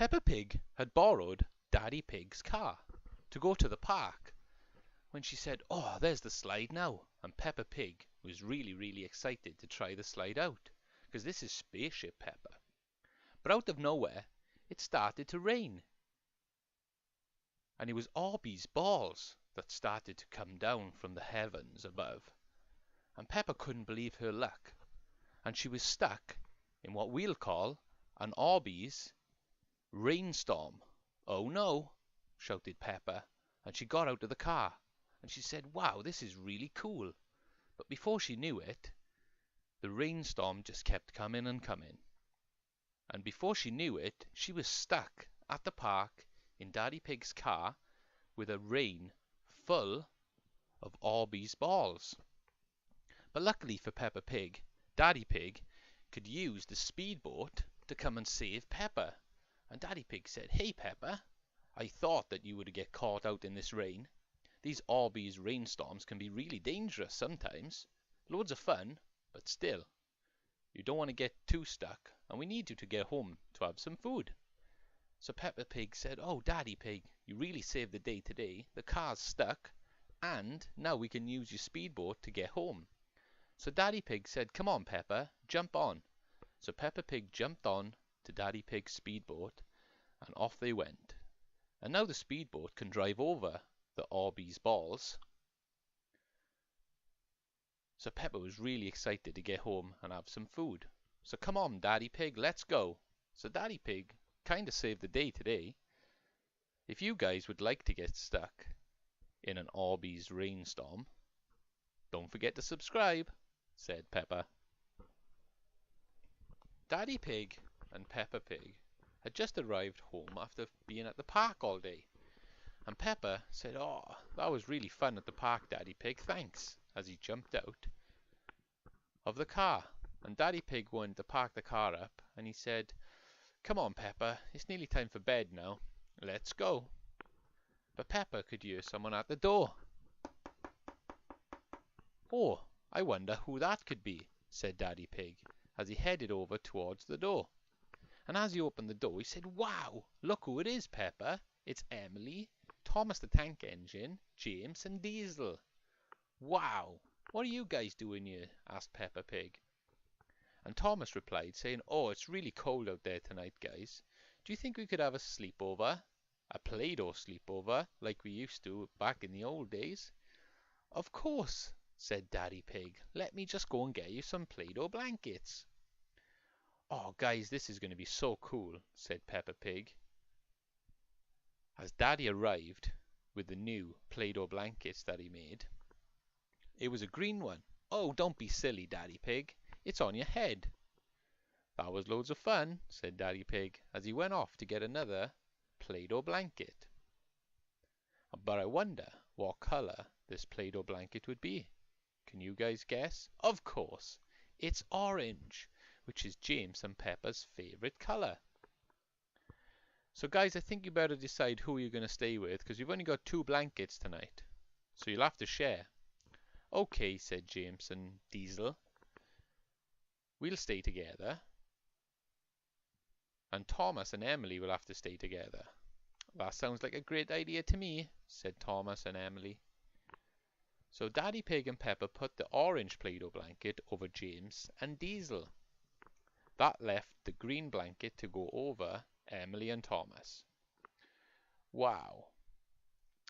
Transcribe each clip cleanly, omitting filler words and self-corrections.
Peppa Pig had borrowed Daddy Pig's car to go to the park when she said, "Oh, there's the slide now." And Peppa Pig was really excited to try the slide out, because this is Spaceship Peppa. But out of nowhere, it started to rain. And it was Orbeez balls that started to come down from the heavens above. And Peppa couldn't believe her luck. And she was stuck in what we'll call an Orbeez rainstorm. "Oh no," shouted Peppa, and she got out of the car. And she said, "Wow, this is really cool." But before she knew it, the rainstorm just kept coming and coming. And before she knew it, she was stuck at the park in Daddy Pig's car with a rain full of Orbeez balls. But luckily for Peppa Pig, Daddy Pig could use the speedboat to come and save Peppa. And Daddy Pig said, "Hey Peppa, I thought that you would get caught out in this rain. These Orbeez rainstorms can be really dangerous sometimes. Loads of fun, but still, you don't want to get too stuck, and we need you to get home to have some food." So Peppa Pig said, "Oh, Daddy Pig, you really saved the day today. The car's stuck, and now we can use your speedboat to get home." So Daddy Pig said, "Come on, Peppa, jump on." So Peppa Pig jumped on to Daddy Pig's speedboat, and off they went. And now the speedboat can drive over the Orbeez balls. So Peppa was really excited to get home and have some food. So "Come on, Daddy Pig, let's go." So Daddy Pig kind of saved the day today. If you guys would like to get stuck in an Orbeez rainstorm, don't forget to subscribe, said Peppa. Daddy Pig and Peppa Pig had just arrived home after being at the park all day. And Peppa said, "Oh, that was really fun at the park, Daddy Pig, thanks," as he jumped out of the car. And Daddy Pig wanted to park the car up, and he said, "Come on, Peppa, it's nearly time for bed now. Let's go." But Peppa could hear someone at the door. "Oh, I wonder who that could be," said Daddy Pig, as he headed over towards the door. And as he opened the door, he said, "Wow, look who it is, Peppa. It's Emily, Thomas the Tank Engine, James and Diesel." "Wow, what are you guys doing here?" asked Peppa Pig. And Thomas replied, saying, "Oh, it's really cold out there tonight, guys. Do you think we could have a sleepover? A Play-Doh sleepover, like we used to back in the old days?" "Of course," said Daddy Pig. "Let me just go and get you some Play-Doh blankets." "Oh, guys, this is going to be so cool," said Peppa Pig, as Daddy arrived with the new Play-Doh blankets that he made. It was a green one. "Oh, don't be silly, Daddy Pig. It's on your head." "That was loads of fun," said Daddy Pig, as he went off to get another Play-Doh blanket. "But I wonder what color this Play-Doh blanket would be. Can you guys guess?" "Of course, it's orange, which is James and Peppa's favorite color." "So guys, I think you better decide who you're going to stay with, because you've only got 2 blankets tonight. So you'll have to share." "Okay," said James and Diesel. "We'll stay together. And Thomas and Emily will have to stay together." "That sounds like a great idea to me," said Thomas and Emily. So Daddy Pig and Peppa put the orange Play-Doh blanket over James and Diesel. That left the green blanket to go over Emily and Thomas. Wow,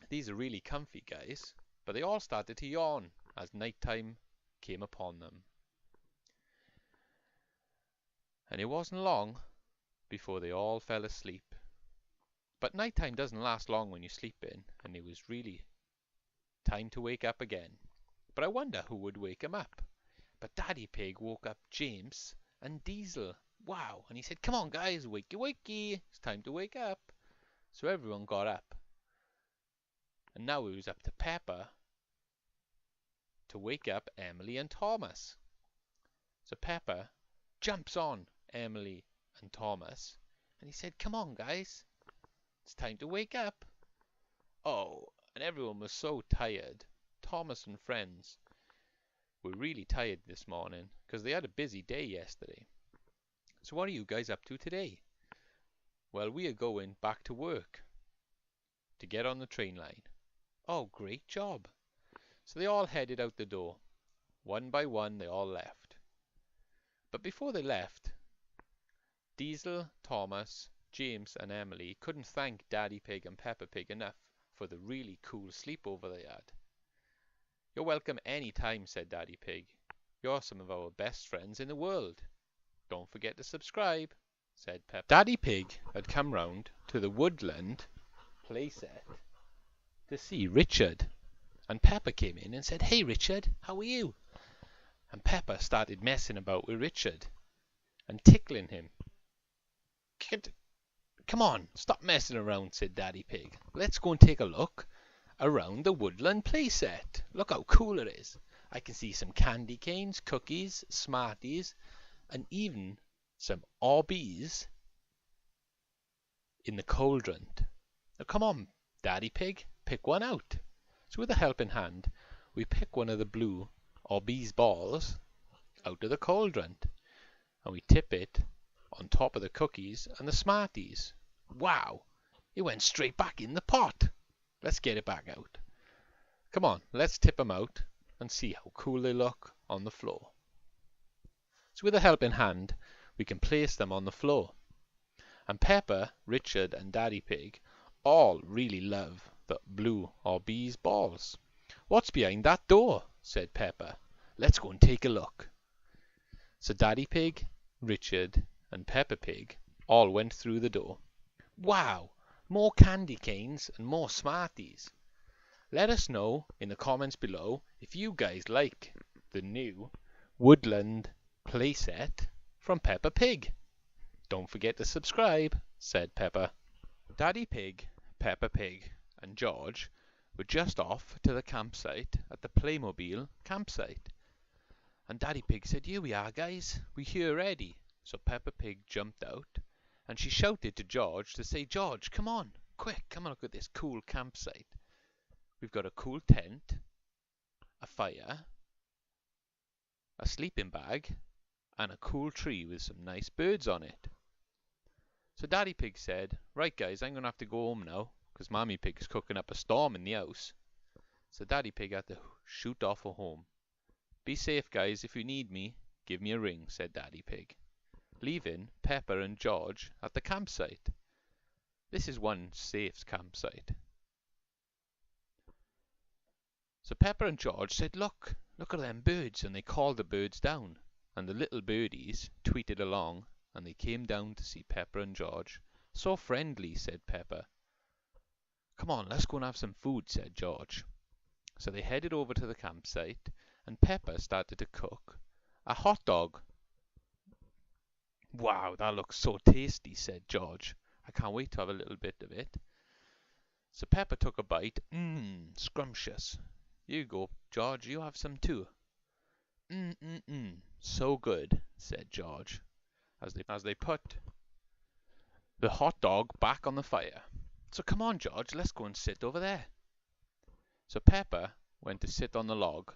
these are really comfy, guys. But they all started to yawn as nighttime came upon them. And it wasn't long before they all fell asleep. But nighttime doesn't last long when you're sleeping, and it was really time to wake up again. But I wonder who would wake him up. But Daddy Pig woke up James and Diesel. Wow, and he said, "Come on guys, wakey wakey, it's time to wake up." So everyone got up. And now it was up to Peppa to wake up Emily and Thomas. So Peppa jumps on Emily and Thomas, and he said, "Come on guys, it's time to wake up." Oh, and everyone was so tired. Thomas and friends were really tired this morning because they had a busy day yesterday. So what are you guys up to today? Well, we are going back to work to get on the train line. Oh, great job. So they all headed out the door. One by one, they all left. But before they left, Diesel, Thomas, James, and Emily couldn't thank Daddy Pig and Peppa Pig enough for the really cool sleepover they had. You're welcome any time, said Daddy Pig. You're some of our best friends in the world. Don't forget to subscribe, said Peppa. Daddy Pig had come round to the Woodland playset to see Richard. And Peppa came in and said, "Hey Richard, how are you?" And Peppa started messing about with Richard and tickling him. "Come on, stop messing around," said Daddy Pig. "Let's go and take a look around the Woodland playset. Look how cool it is. I can see some candy canes, cookies, Smarties, and even some Orbeez in the cauldron. Now come on, Daddy Pig, pick one out." So with a helping hand, we pick one of the blue Orbeez balls out of the cauldron, and we tip it on top of the cookies and the Smarties. Wow! It went straight back in the pot. Let's get it back out. Come on, let's tip them out and see how cool they look on the floor. So with a helping hand, we can place them on the floor. And Peppa, Richard, and Daddy Pig all really love the blue Orbeez balls. "What's behind that door?" said Peppa. "Let's go and take a look." So Daddy Pig, Richard, and Peppa Pig all went through the door. Wow! More candy canes and more Smarties. Let us know in the comments below if you guys like the new Woodland playset from Peppa Pig. Don't forget to subscribe, said Peppa. Daddy Pig, Peppa Pig, and George were just off to the campsite at the Playmobil campsite. And Daddy Pig said, "Here we are, guys. We're here already." So Peppa Pig jumped out and she shouted to George to say, "George, come on, quick, come and look at this cool campsite. We've got a cool tent, a fire, a sleeping bag, and a cool tree with some nice birds on it." So Daddy Pig said, "Right, guys, I'm going to have to go home now because Mommy Pig's cooking up a storm in the house." So Daddy Pig had to shoot off for home. "Be safe, guys. If you need me, give me a ring," said Daddy Pig, leaving Peppa and George at the campsite. This is one safe campsite. So Peppa and George said, look at them birds," and they called the birds down. And the little birdies tweeted along, and they came down to see Peppa and George. "So friendly," said Peppa. "Come on, let's go and have some food," said George. So they headed over to the campsite, and Peppa started to cook a hot dog. "Wow, that looks so tasty," said George. "I can't wait to have a little bit of it." So Peppa took a bite. Scrumptious. "You go, George, you have some too." So good," said George, as they put the hot dog back on the fire. "So come on, George, let's go and sit over there." So Peppa went to sit on the log,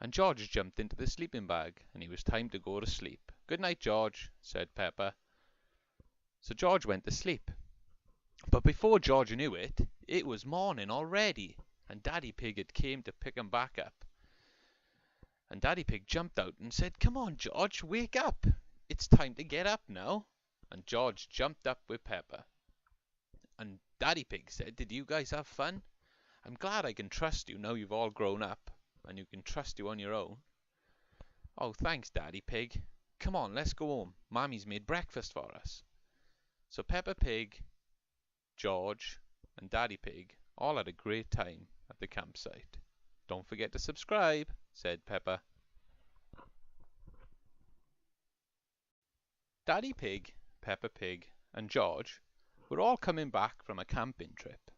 and George jumped into the sleeping bag, and it was time to go to sleep. "Good night, George," said Peppa. So George went to sleep. But before George knew it, it was morning already, and Daddy Pig had came to pick him back up. And Daddy Pig jumped out and said, "Come on, George, wake up. It's time to get up now." And George jumped up with Peppa. And Daddy Pig said, "Did you guys have fun? I'm glad I can trust you now you've all grown up, and you can trust you on your own." "Oh, thanks, Daddy Pig. Come on, let's go home. Mommy's made breakfast for us." So Peppa Pig, George, and Daddy Pig all had a great time at the campsite. "Don't forget to subscribe," said Peppa. Daddy Pig, Peppa Pig, and George were all coming back from a camping trip,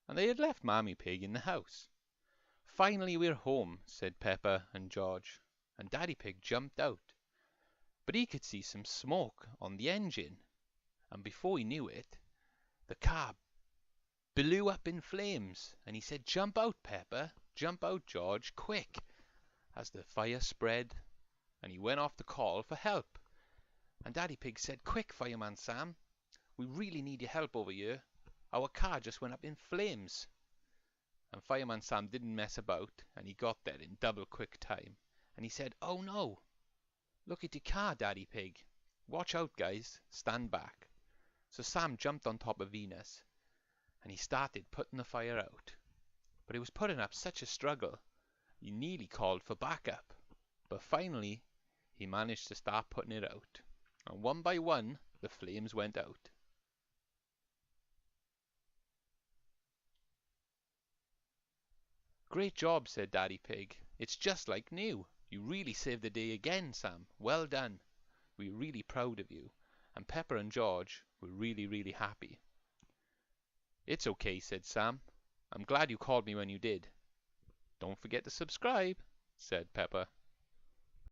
and they had left Mommy Pig in the house. "Finally we're home," said Peppa and George, and Daddy Pig jumped out. But he could see some smoke on the engine, and before he knew it, the car blew up in flames, and he said, "Jump out, Peppa, jump out, George, quick," as the fire spread, and he went off to call for help. And Daddy Pig said, "Quick, Fireman Sam, We really need your help over here. Our car just went up in flames." And Fireman Sam didn't mess about, and he got there in double quick time. And he said, "Oh no! Look at your car, Daddy Pig. Watch out, guys. Stand back." So Sam jumped on top of Venus, and he started putting the fire out. But it was putting up such a struggle, he nearly called for backup. But finally, he managed to start putting it out. And one by one, the flames went out. "Great job," said Daddy Pig. "It's just like new. You really saved the day again, Sam. Well done. We're really proud of you." And Peppa and George were really, really happy. "It's okay," said Sam. "I'm glad you called me when you did." "Don't forget to subscribe," said Peppa.